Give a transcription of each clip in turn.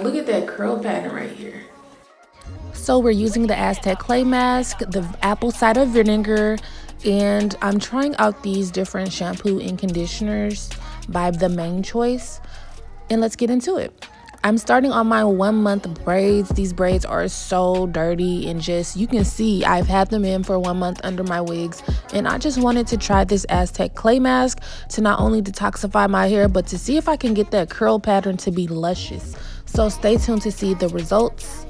Look at that curl pattern right here. So we're using the AZTEC clay mask, the apple cider vinegar, and I'm trying out these different shampoo and conditioners by The Main Choice. And let's get into it. I'm starting on my 1 month braids. These braids are so dirty and just, you can see I've had them in for 1 month under my wigs. And I just wanted to try this AZTEC clay mask to not only detoxify my hair, but to see if I can get that curl pattern to be luscious. So stay tuned to see the results.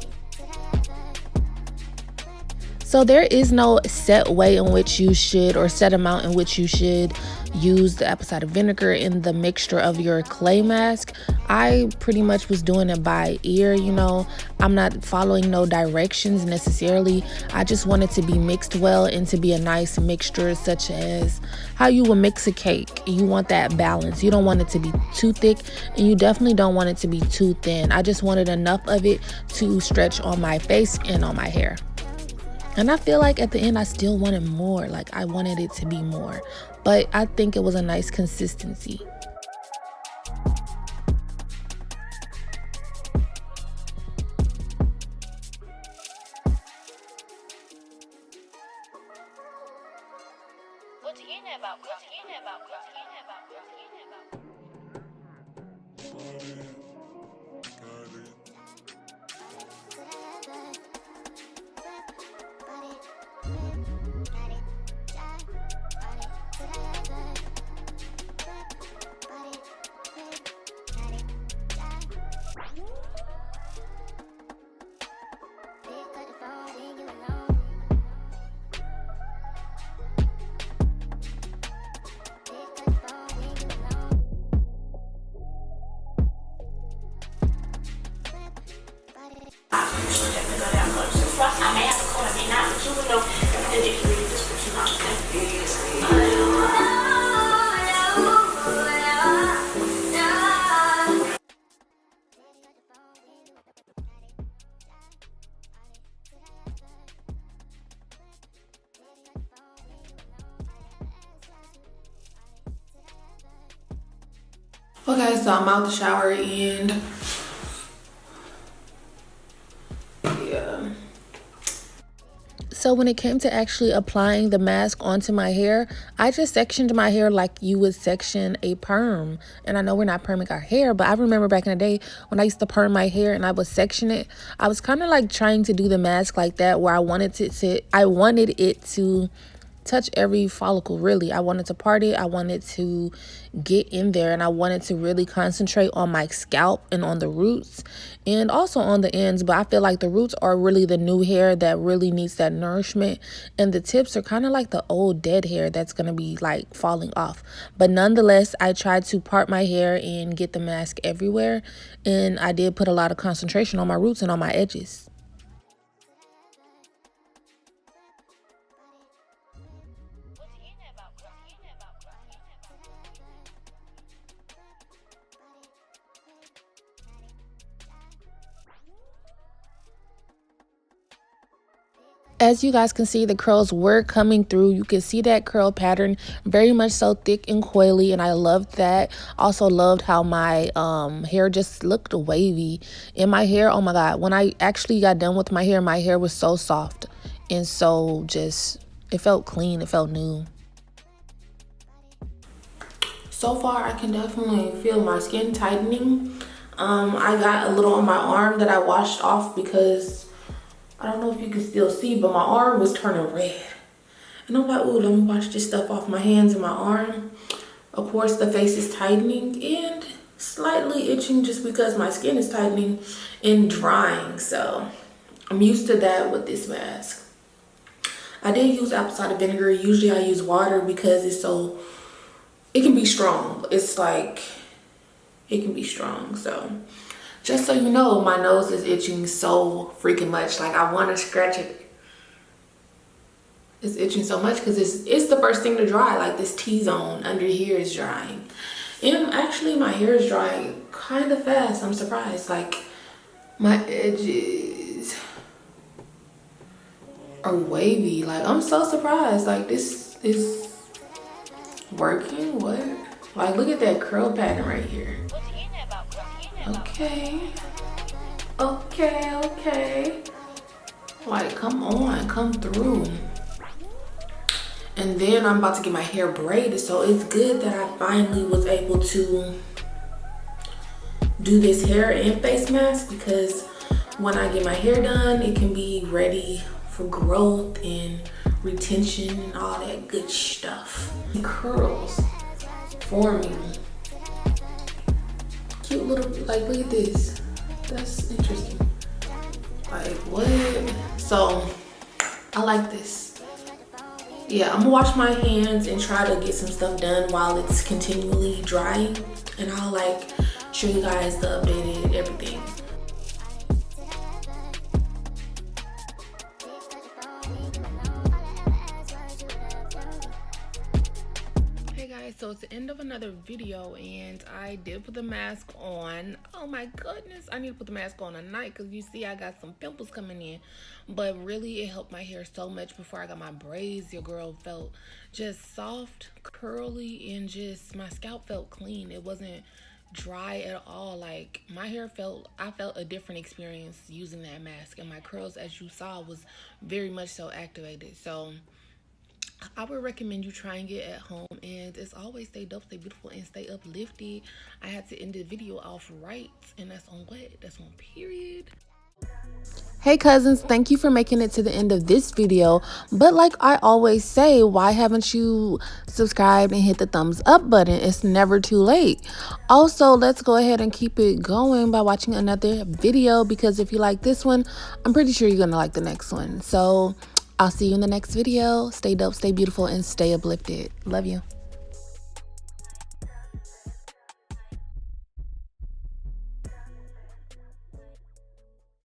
So there is no set way in which you should, or set amount in which you should use the apple cider vinegar in the mixture of your clay mask. I pretty much was doing it by ear, you know. I'm not following no directions necessarily. I just want it to be mixed well and to be a nice mixture, such as how you would mix a cake. You want that balance. You don't want it to be too thick, and you definitely don't want it to be too thin. I just wanted enough of it to stretch on my face and on my hair. And I feel like at the end I still wanted more. Like I wanted it to be more. But I think it was a nice consistency. Okay, so I'm out the shower and yeah. So when it came to actually applying the mask onto my hair, I just sectioned my hair like you would section a perm. And I know we're not perming our hair, but I remember back in the day when I used to perm my hair and I would section it, I was kind of like trying to do the mask like that, where I wanted it to touch every follicle. Really, I wanted to part it. I wanted to get in there, and I wanted to really concentrate on my scalp and on the roots and also on the ends. But I feel like the roots are really the new hair that really needs that nourishment, and the tips are kind of like the old dead hair that's going to be like falling off. But nonetheless, I tried to part my hair and get the mask everywhere, and I did put a lot of concentration on my roots and on my edges. As you guys can see, the curls were coming through. You can see that curl pattern, very much so thick and coily, and I loved that. Also loved how my hair just looked wavy. And my hair, oh my god, when I actually got done with my hair was so soft and so just, it felt clean, it felt new. So far, I can definitely feel my skin tightening. I got a little on my arm that I washed off because I don't know if you can still see, but my arm was turning red. And I'm like, ooh, let me wash this stuff off my hands and my arm. Of course, the face is tightening and slightly itching just because my skin is tightening and drying. So I'm used to that with this mask. I did use apple cider vinegar. Usually I use water because it can be strong. It's like, it can be strong. So just so you know, my nose is itching so freaking much. Like I want to scratch it. It's itching so much because it's the first thing to dry. Like this T-zone under here is drying. And actually my hair is drying kind of fast. I'm surprised. Like my edges are wavy. Like I'm so surprised. Like this is working. What? Like look at that curl pattern right here. Okay. Okay, okay. Like, come on, come through. And then I'm about to get my hair braided, so it's good that I finally was able to do this hair and face mask, because when I get my hair done, it can be ready for growth and retention and all that good stuff. Curls forming. Cute little, like, look at this. That's interesting. Like, what? So, I like this. Yeah, I'm gonna wash my hands and try to get some stuff done while it's continually drying. And I'll, like, show you guys the updated everything. So it's the end of another video, and I did put the mask on. Oh my goodness, I need to put the mask on tonight because you see I got some pimples coming in, but really it helped my hair so much. Before I got my braids, your girl felt just soft, curly, and just my scalp felt clean. It wasn't dry at all. Like, my hair I felt a different experience using that mask, and my curls, as you saw, was very much so activated. So I would recommend you trying it at home, and as always, stay dope, stay beautiful, and stay uplifted. I had to end the video off right, and that's on what? That's on period. Hey cousins, thank you for making it to the end of this video. But like I always say, why haven't you subscribed and hit the thumbs up button? It's never too late. Also, let's go ahead and keep it going by watching another video, because if you like this one, I'm pretty sure you're gonna like the next one. So I'll see you in the next video. Stay dope, stay beautiful, and stay uplifted. Love you.